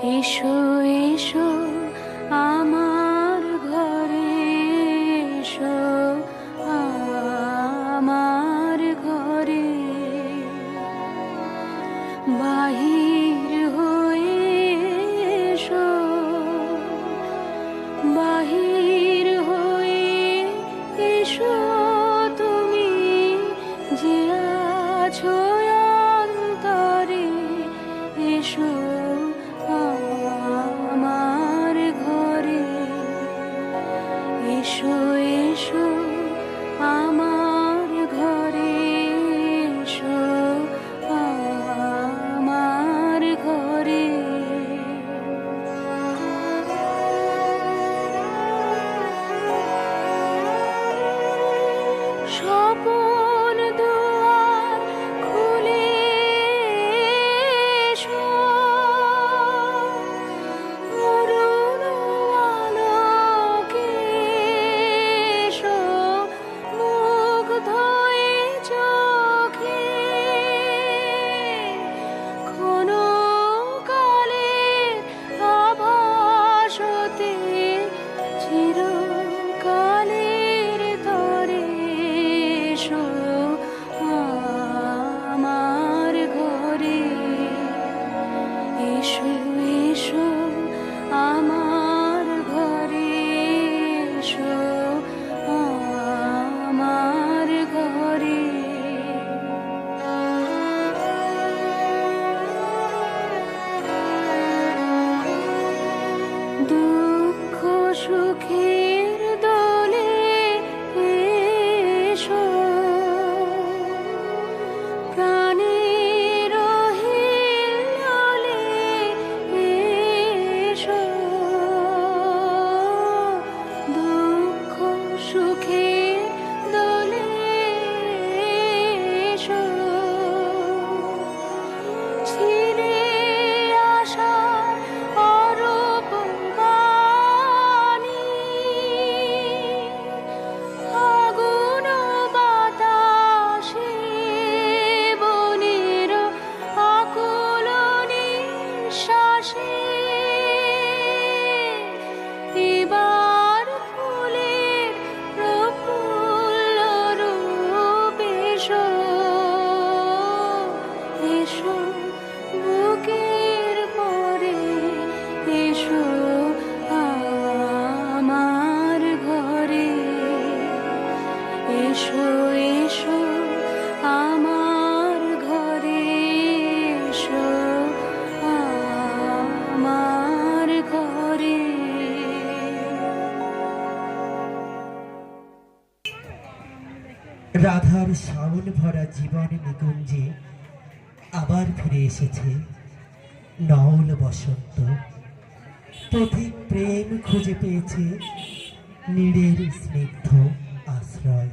এসো এসো আমার ঘরে, এসো আমার ঘরে। বাহির হয়ে এসো, বাহির হয়ে এসো, তুমি যে আছো অন্তরে। এসো আমার ঘরে, এসো এসো আমার ঘরে, এসো আমার ঘরে। স্বপন দুয়ার খুলে এসো, অরুণ আলোকে এসো, মুগ্ধ এ চোখে। ক্ষণকালের আভাসতে চিরকালের তরে। এসো আমার ঘরে, এসো এসো আমার ঘরে, এসো আমার ঘরে। দুঃখ সুখের দোলে এসো, প্রাণের হিল্লোলে এসো। দুঃখ সুখের দোলে এসো, ছিঁড়ে আসা অরূপ বাণী, ফাগুন বাতাসে বনের আকুল নিঃশ্বাসে। এবার ফুলের প্রফুল্ল রূপ এসো, এসো বুকের পরে। এসো আমার ঘরে, এসো এসো আমার ঘরে, এসো আমার ঘরে। রাধার শাওন ভরা জীবন নিকুঞ্জে আবার ফিরে এসেছে নওল বসন্ত। পথিক প্রেম খুঁজে পেয়েছে নীড়ের স্নিগ্ধ আশ্রয়।